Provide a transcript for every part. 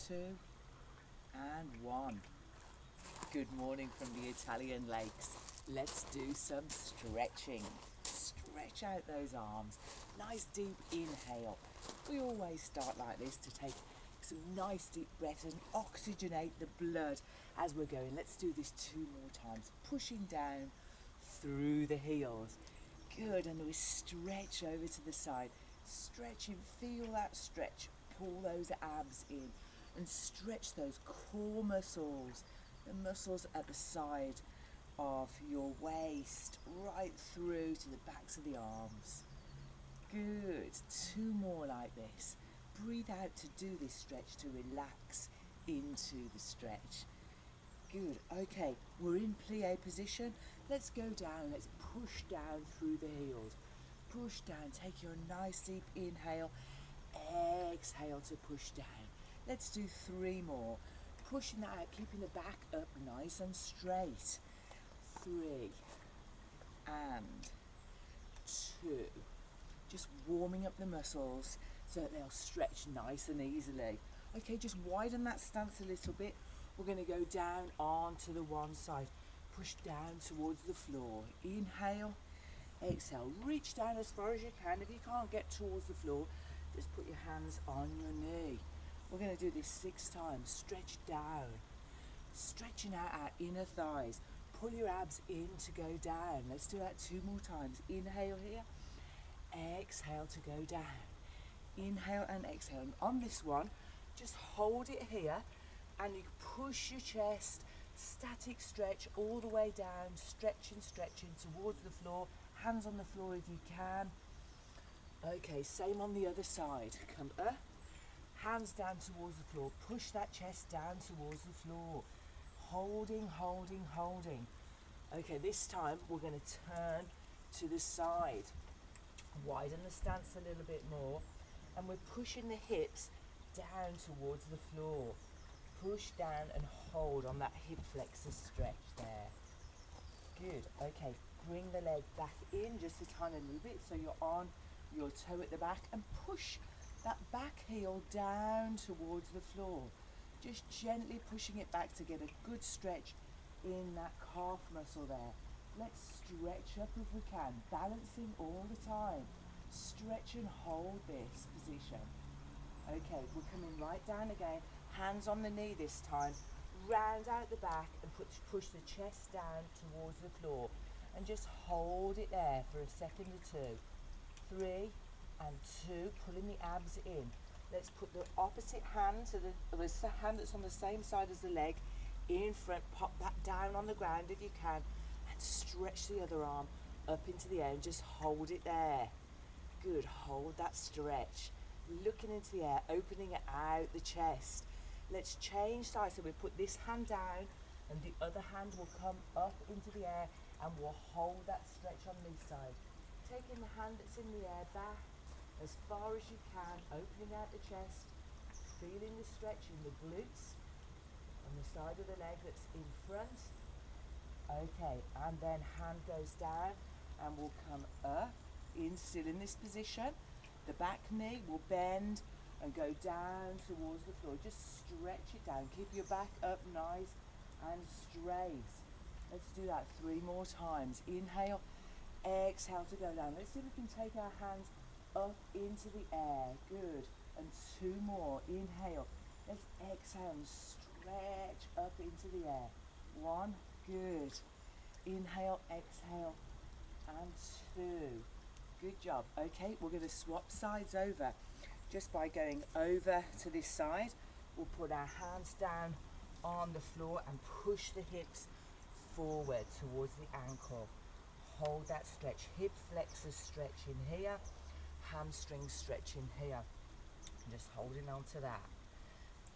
2 and 1. Good morning from the Italian lakes. Let's do some stretching. Stretch out those arms. Nice deep inhale. We always start like this to take some nice deep breaths and oxygenate the blood as we're going. Let's do this 2 more times. Pushing down through the heels. Good, and we stretch over to the side. Stretching, feel that stretch. Pull those abs in and stretch those core muscles, the muscles at the side of your waist, right through to the backs of the arms. Good, 2 more like this. Breathe out to do this stretch, to relax into the stretch. Good, okay, we're in plie position. Let's go down, let's push down through the heels. Push down, take your nice deep inhale, exhale to push down. Let's do 3 more. Pushing that out, keeping the back up nice and straight. 3 and 2. Just warming up the muscles so that they'll stretch nice and easily. Okay, just widen that stance a little bit. We're going to go down onto the one side. Push down towards the floor. Inhale, exhale. Reach down as far as you can. If you can't get towards the floor, just put your hands on your knee. We're going to do this 6 times. Stretch down. Stretching out our inner thighs. Pull your abs in to go down. Let's do that 2 more times. Inhale here. Exhale to go down. Inhale and exhale. And on this one, just hold it here and you push your chest. Static stretch all the way down. Stretching towards the floor. Hands on the floor if you can. Okay, same on the other side. Come up. Hands down towards the floor. Push that chest down towards the floor. Holding. Okay, this time we're going to turn to the side. Widen the stance a little bit more. And we're pushing the hips down towards the floor. Push down and hold on that hip flexor stretch there. Good. Okay, bring the leg back in just a tiny little bit so you're on your toe at the back and push that back heel down towards the floor. Just gently pushing it back to get a good stretch in that calf muscle there. Let's stretch up if we can, balancing all the time. Stretch and hold this position. Okay, we're coming right down again. Hands on the knee this time. Round out the back and push the chest down towards the floor. And just hold it there for a second or 2. 3 and 2, pulling the abs in. Let's put the opposite hand to the hand that's on the same side as the leg in front. Pop that down on the ground if you can and stretch the other arm up into the air and just hold it there. Good, hold that stretch. Looking into the air, opening it out the chest. Let's change sides. So we put this hand down and the other hand will come up into the air and we'll hold that stretch on this side. Taking the hand that's in the air back as far as you can, opening out the chest, feeling the stretch in the glutes on the side of the leg that's in front. Okay, and then hand goes down and we'll come up, still in this position. The back knee will bend and go down towards the floor. Just stretch it down. Keep your back up nice and straight. Let's do that 3 more times. Inhale, exhale to go down. Let's see if we can take our hands up into the air. Good. And 2 more. Inhale. Let's exhale and stretch up into the air. 1. Good. Inhale, exhale, and 2. Good job. Okay, we're going to swap sides over. Just by going over to this side, we'll put our hands down on the floor and push the hips forward towards the ankle. Hold that stretch. Hip flexors stretch in here. Hamstring stretch in here. Just holding on to that.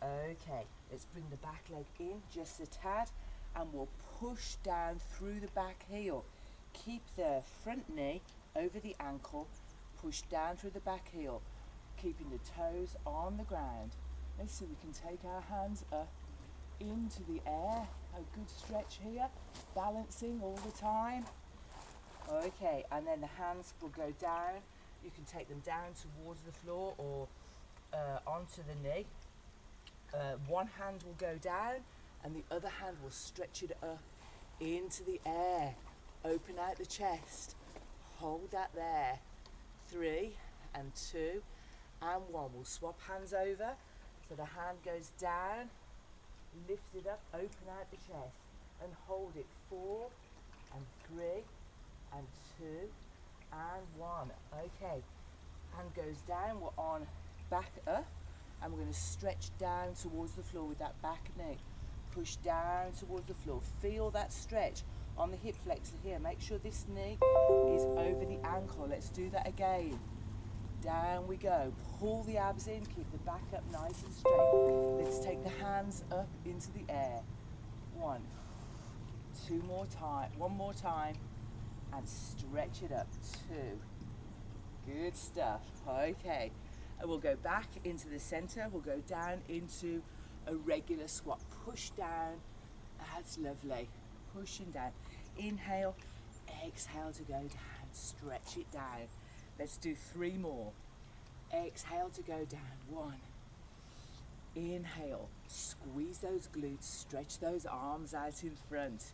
Okay, let's bring the back leg in just a tad and we'll push down through the back heel. Keep the front knee over the ankle, push down through the back heel, keeping the toes on the ground. Let's see if we can take our hands up into the air. A good stretch here, balancing all the time. Okay, and then the hands will go down. You can take them down towards the floor or onto the knee. one hand will go down and the other hand will stretch it up into the air. Open out the chest. Hold that there. 3 and 2 and 1. We'll swap hands over. So the hand goes down, lift it up, open out the chest and hold it. 4 and 3 and 2 and 1. Okay, hand goes down, we're on back up and we're going to stretch down towards the floor with that back knee. Push down towards the floor. Feel that stretch on the hip flexor here. Make sure this knee is over the ankle. Let's do that again. Down we go. Pull the abs in, keep the back up nice and straight. Let's take the hands up into the air. 1, 2 more time, 1 more time, and stretch it up. 2. Good stuff. Okay, and we'll go back into the center. We'll go down into a regular squat. Push down. That's lovely. Pushing down. Inhale, exhale to go down. Stretch it down. Let's do 3 more. Exhale to go down. 1. Inhale. Squeeze those glutes. Stretch those arms out in front.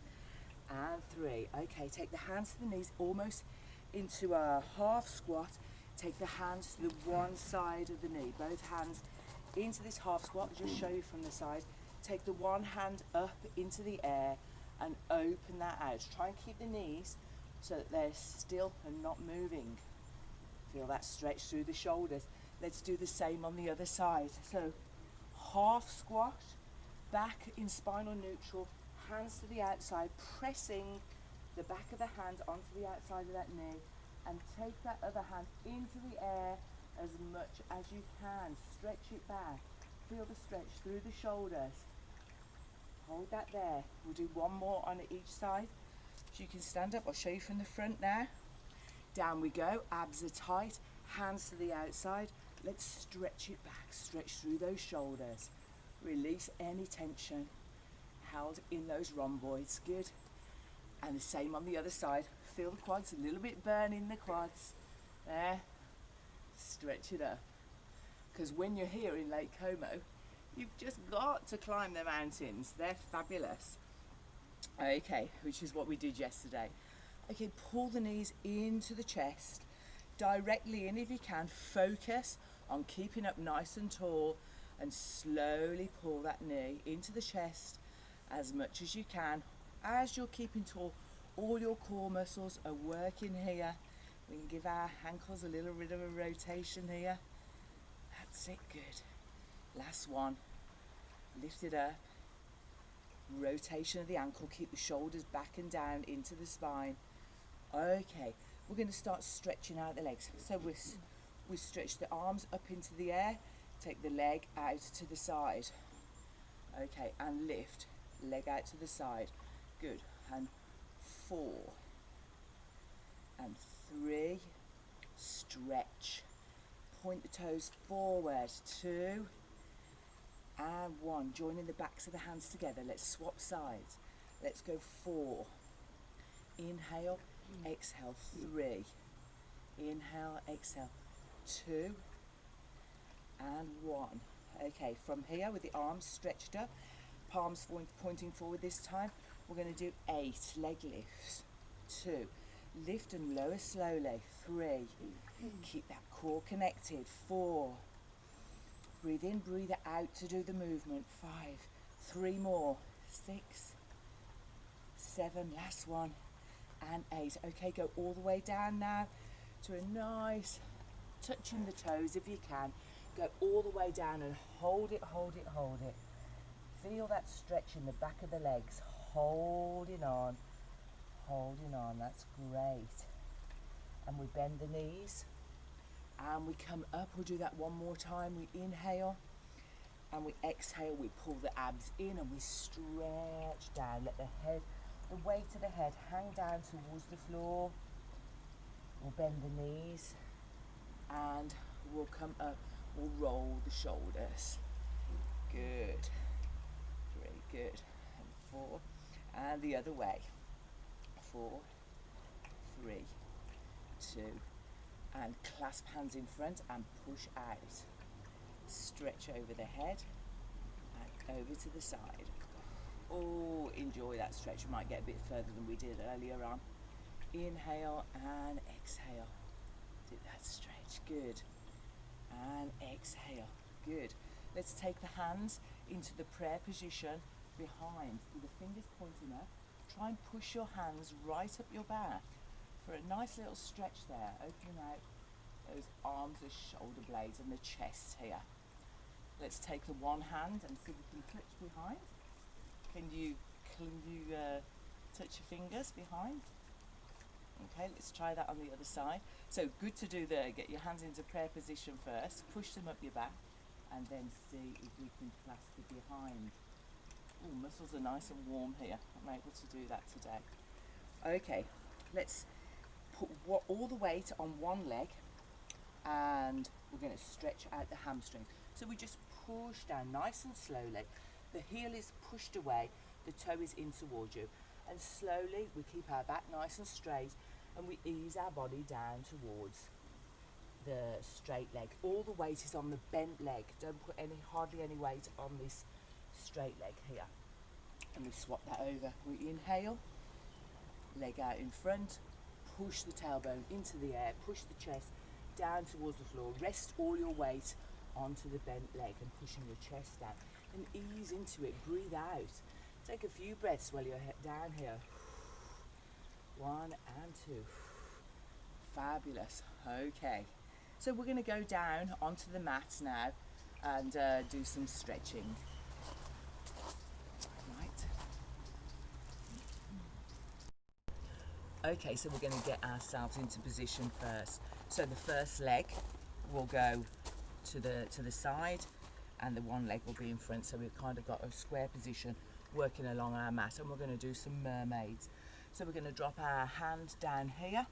And 3. Okay, take the hands to the knees, almost into a half squat. Take the hands to the one side of the knee. Both hands into this half squat. Just show you from the side. Take the one hand up into the air and open that out. Try and keep the knees so that they're still and not moving. Feel that stretch through the shoulders. Let's do the same on the other side. So half squat, back in spinal neutral, hands to the outside, pressing the back of the hand onto the outside of that knee, and take that other hand into the air as much as you can. Stretch it back. Feel the stretch through the shoulders. Hold that there. We'll do 1 more on each side. So you can stand up. I'll show you from the front now. Down we go. Abs are tight. Hands to the outside. Let's stretch it back. Stretch through those shoulders. Release any tension held in those rhomboids. Good. And the same on the other side. Feel the quads, a little bit burning the quads. There. Stretch it up. Because when you're here in Lake Como, you've just got to climb the mountains. They're fabulous. Okay, which is what we did yesterday. Okay, pull the knees into the chest. Directly in if you can. Focus on keeping up nice and tall and slowly pull that knee into the chest as much as you can. As you're keeping tall, all your core muscles are working here. We can give our ankles a little bit of a rotation here. That's it, good. Last one. Lift it up. Rotation of the ankle. Keep the shoulders back and down into the spine. Okay, we're going to start stretching out the legs. So we stretch the arms up into the air. Take the leg out to the side. Okay, and lift. Leg out to the side. Good. And 4 and 3. Stretch. Point the toes forward. 2 and 1. Joining the backs of the hands together. Let's swap sides. Let's go 4. Inhale, exhale. 3. Inhale, exhale. 2 and 1. Okay, from here with the arms stretched up, palms pointing forward this time, we're going to do 8 leg lifts. 2. Lift and lower slowly. 3. Keep that core connected. 4. Breathe in, breathe out to do the movement. 5. 3 more. 6. 7. Last one. And 8. Okay, go all the way down now to a nice touching the toes if you can. Go all the way down and hold it, hold it, hold it. Feel that stretch in the back of the legs. Holding on, that's great. And we bend the knees and we come up. We'll do that 1 more time. We inhale and we exhale. We pull the abs in and we stretch down. Let the head, the weight of the head hang down towards the floor. We'll bend the knees and we'll come up. We'll roll the shoulders. Good. 3, good. And 4. And the other way. 4, 3, 2. And clasp hands in front and push out. Stretch over the head. And over to the side. Oh, enjoy that stretch. We might get a bit further than we did earlier on. Inhale and exhale. Do that stretch, good. And exhale, good. Let's take the hands into the prayer position behind with the fingers pointing up. Try and push your hands right up your back for a nice little stretch there, opening out those arms, the shoulder blades and the chest here. Let's take the one hand and see if we can touch behind. Can you touch your fingers behind? Okay, let's try that on the other side. So good to do there. Get your hands into prayer position first, push them up your back, and then see if we can clasp it behind. Oh, muscles are nice and warm here. I'm able to do that today. Okay, let's put all the weight on one leg, and we're going to stretch out the hamstring. So we just push down nice and slowly. The heel is pushed away, the toe is in towards you. And slowly we keep our back nice and straight, and we ease our body down towards the straight leg. All the weight is on the bent leg. Don't put hardly any weight on this straight leg here. And we swap that over. We inhale, leg out in front, push the tailbone into the air, push the chest down towards the floor. Rest all your weight onto the bent leg and pushing your chest down. And ease into it, breathe out. Take a few breaths while you're down here. 1 and 2. Fabulous. Okay. So we're going to go down onto the mat now and do some stretching. Right. Okay, so we're going to get ourselves into position first. So the first leg will go to the side, and the one leg will be in front. So we've kind of got a square position working along our mat, and we're going to do some mermaids. So we're going to drop our hand down here,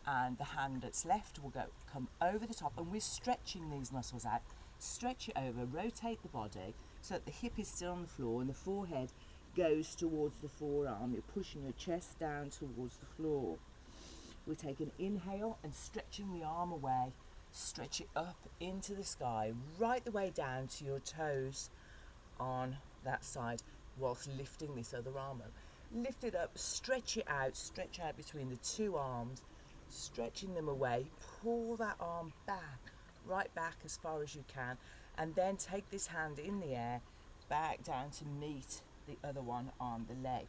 and the hand that's left will come over the top, and we're stretching these muscles out. Stretch it over, rotate the body so that the hip is still on the floor and the forehead goes towards the forearm. You're pushing your chest down towards the floor. We take an inhale and stretching the arm away, stretch it up into the sky, right the way down to your toes on that side, whilst lifting this other arm up. Lift it up, stretch out between the two arms, stretching them away. Pull that arm back, right back as far as you can, and then take this hand in the air, back down to meet the other one on the leg.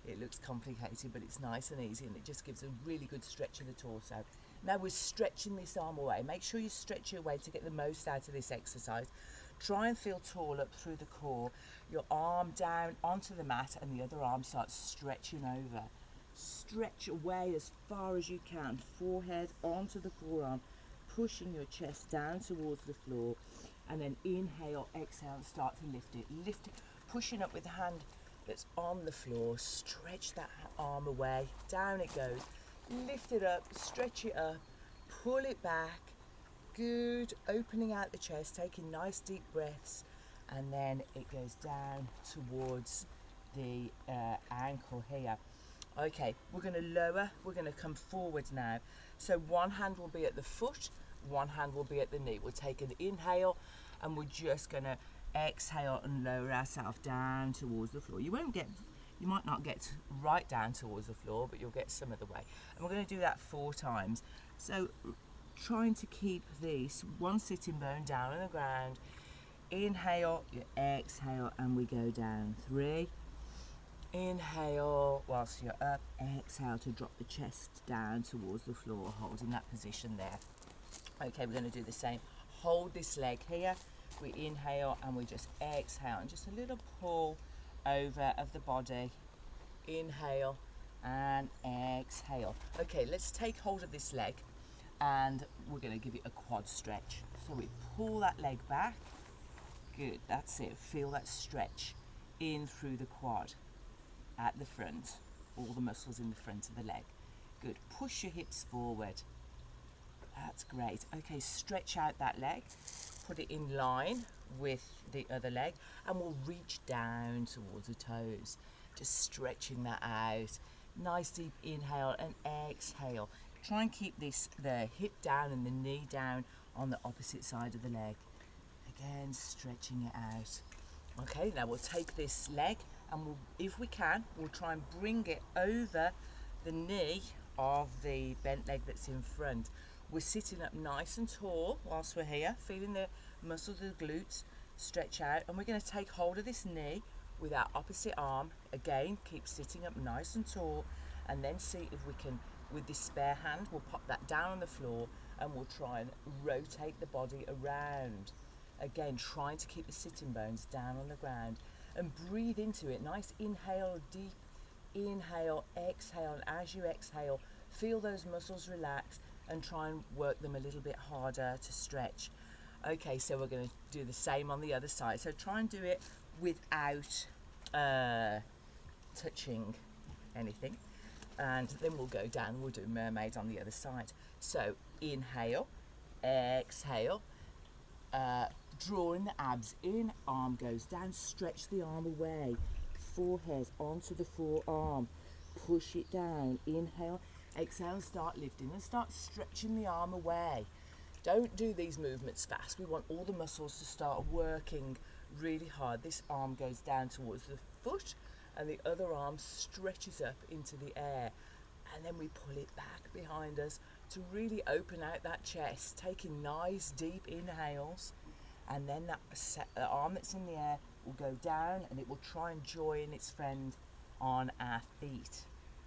It looks complicated, but it's nice and easy, and it just gives a really good stretch of the torso. Now we're stretching this arm away. Make sure you stretch your way to get the most out of this exercise. Try and feel tall up through the core. Your arm down onto the mat, and the other arm starts stretching over. Stretch away as far as you can. Forehead onto the forearm, pushing your chest down towards the floor, and then inhale, exhale, and start to lift it. Lift it, pushing up with the hand that's on the floor. Stretch that arm away. Down it goes. Lift it up, stretch it up, pull it back. Good. Opening out the chest, taking nice deep breaths, and then it goes down towards the ankle here. Okay, we're going to lower, we're going to come forward now. So one hand will be at the foot, one hand will be at the knee. We'll take an inhale, and we're just going to exhale and lower ourselves down towards the floor. You might not get right down towards the floor, but you'll get some of the way. And we're going to do that 4 times. So trying to keep this one sitting bone down on the ground. Inhale, you exhale, and we go down. 3. Inhale whilst you're up. Exhale to drop the chest down towards the floor, holding that position there. Okay, we're going to do the same. Hold this leg here. We inhale and we just exhale, and just a little pull over of the body. Inhale and exhale. Okay, let's take hold of this leg, and we're going to give it a quad stretch. So we pull that leg back. Good, that's it. Feel that stretch in through the quad at the front, all the muscles in the front of the leg. Good, push your hips forward. That's great. Okay, stretch out that leg, put it in line with the other leg, and we'll reach down towards the toes, just stretching that out. Nice deep inhale and exhale. Try and keep the hip down and the knee down on the opposite side of the leg. Again, stretching it out. Okay, now we'll take this leg and we'll, if we can, we'll try and bring it over the knee of the bent leg that's in front. We're sitting up nice and tall whilst we're here, feeling the muscles of the glutes stretch out, and we're going to take hold of this knee with our opposite arm. Again, keep sitting up nice and tall, and then see if we can, with this spare hand, we'll pop that down on the floor and we'll try and rotate the body around. Again, trying to keep the sitting bones down on the ground, and breathe into it. Nice inhale, deep inhale, exhale, and as you exhale, feel those muscles relax and try and work them a little bit harder to stretch. Okay, so we're going to do the same on the other side. So try and do it without touching anything, and then we'll go down. We'll do mermaid on the other side. So inhale, exhale, drawing the abs in, arm goes down, stretch the arm away, forehead onto the forearm, push it down, inhale, exhale, start lifting and start stretching the arm away. Don't do these movements fast. We want all the muscles to start working really hard. This arm goes down towards the foot and the other arm stretches up into the air, and then we pull it back behind us to really open out that chest, taking nice deep inhales, and then that arm that's in the air will go down and it will try and join its friend on our feet,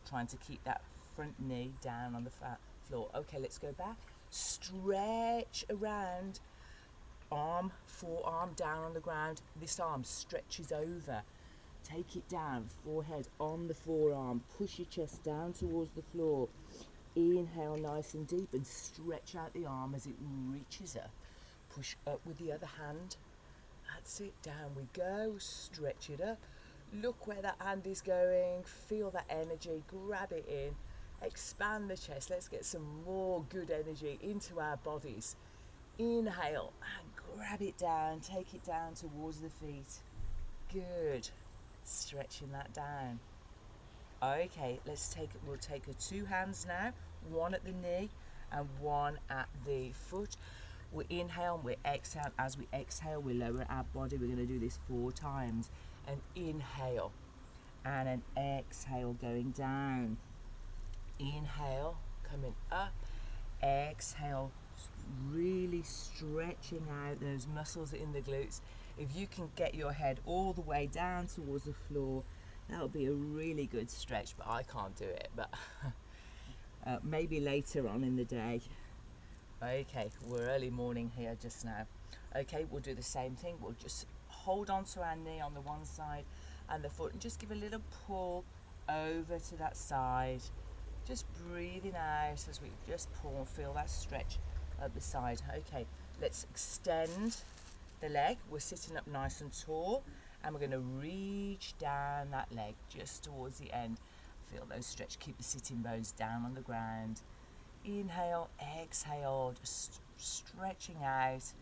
trying to keep that front knee down on the floor. Okay, let's go back. Stretch around, arm, forearm down on the ground. This arm stretches over. Take it down, forehead on the forearm. Push your chest down towards the floor. Inhale nice and deep and stretch out the arm as it reaches up. Push up with the other hand. That's it, down we go. Stretch it up. Look where that hand is going. Feel that energy. Grab it in. Expand the chest. Let's get some more good energy into our bodies. Inhale and grab it down. Take it down towards the feet. Good. Stretching that down. Okay, we'll take our two hands now, one at the knee and one at the foot. We inhale and we exhale. As we exhale, we lower our body. We're going to do this 4 times. An inhale and an exhale going down. Inhale, coming up. Exhale, really stretching out those muscles in the glutes. If you can get your head all the way down towards the floor, that'll be a really good stretch, but I can't do it, but maybe later on in the day. Okay, we're early morning here just now. Okay, we'll do the same thing. We'll just hold on to our knee on the one side and the foot and just give a little pull over to that side. Just breathing out as we just pull and feel that stretch up the side. Okay, let's extend the leg. We're sitting up nice and tall, and we're going to reach down that leg just towards the end. Feel those stretch. Keep the sitting bones down on the ground. Inhale, exhale, just stretching out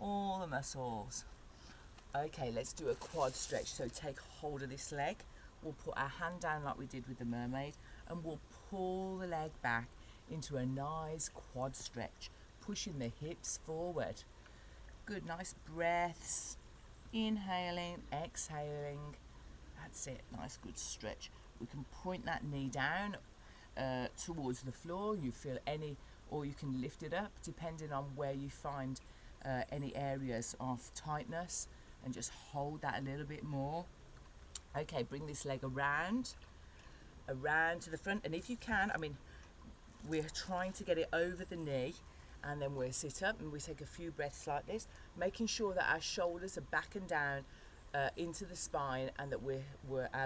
all the muscles. Okay, let's do a quad stretch. So take hold of this leg. We'll put our hand down like we did with the mermaid, and we'll pull the leg back into a nice quad stretch, pushing the hips forward. Good, nice breaths. Inhaling, exhaling. That's it, nice good stretch. We can point that knee down towards the floor. You feel any, or you can lift it up depending on where you find any areas of tightness, and just hold that a little bit more. Okay, bring this leg around to the front, and if you can, I mean, we're trying to get it over the knee, and then we'll sit up and we take a few breaths like this, making sure that our shoulders are back and down into the spine, and that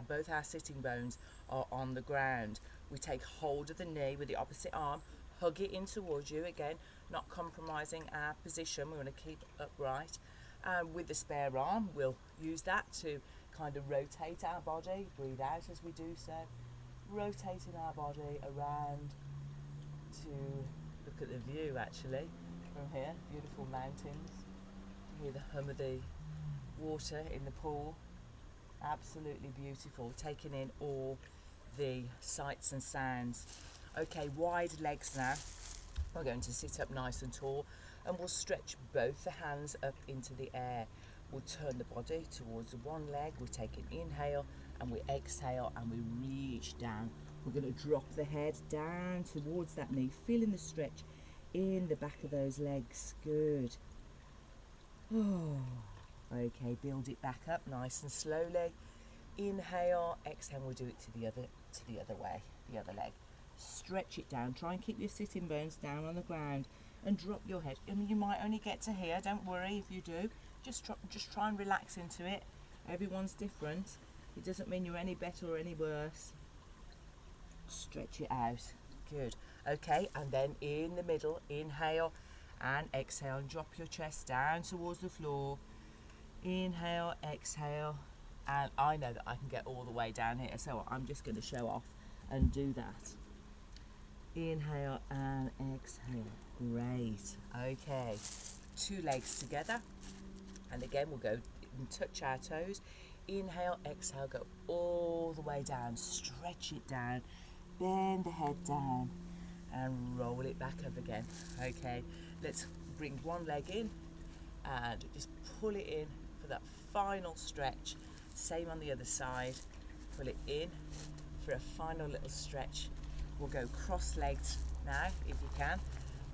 both our sitting bones are on the ground. We take hold of the knee with the opposite arm, hug it in towards you, again, not compromising our position. We're going to keep upright. With the spare arm, we'll use that to kind of rotate our body. Breathe out as we do so. Rotating our body around to look at the view actually from here. Beautiful mountains. Hear the hum of the water in the pool. Absolutely beautiful. Taking in all the sights and sounds. Okay, wide legs now. We're going to sit up nice and tall, and we'll stretch both the hands up into the air. we'll turn the body towards the one leg. We take an inhale and we exhale and we reach down. We're going to drop the head down towards that knee, feeling the stretch in the back of those legs. Good. Oh, okay, build it back up nice and slowly. Inhale, exhale, we'll do it to the other way, the other leg. Stretch it down, try and keep your sitting bones down on the ground and drop your head. I mean, you might only get to here, don't worry if you do. Just try and relax into it. Everyone's different. It doesn't mean you're any better or any worse. Stretch it out. Good. Okay, and then in the middle, inhale and exhale and drop your chest down towards the floor. Inhale, exhale, and I know that I can get all the way down here, so I'm just going to show off and do that. Inhale and exhale. Great. Okay, 2 legs together, and again we'll go and touch our toes. Inhale, exhale, go all the way down, stretch it down, bend the head down and roll it back up again. Okay, let's bring one leg in and just pull it in for that final stretch. Same on the other side, pull it in for a final little stretch. We'll go cross-legged now if you can.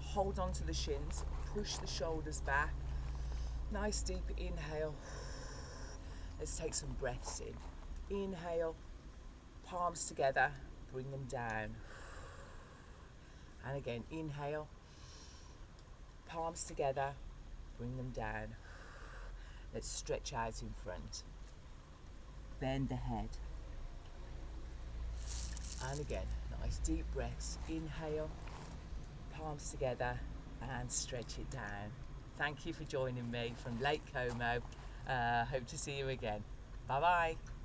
Hold on to the shins, push the shoulders back. Nice deep inhale. Let's take some breaths in. Inhale, palms together, bring them down. And again, inhale, palms together, bring them down. Let's stretch out in front. Bend the head. And again, nice deep breaths. Inhale, palms together, and stretch it down. Thank you for joining me from Lake Como. Hope to see you again. Bye bye.